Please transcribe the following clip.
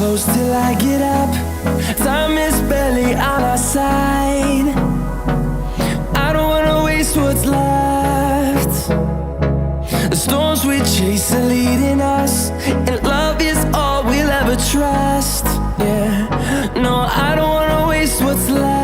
close till I get up. Time is barely on our side. I don't wanna waste what's left. The storms we chase are leading us, and love is all we'll ever trust. Yeah, no, I don't wanna waste what's left.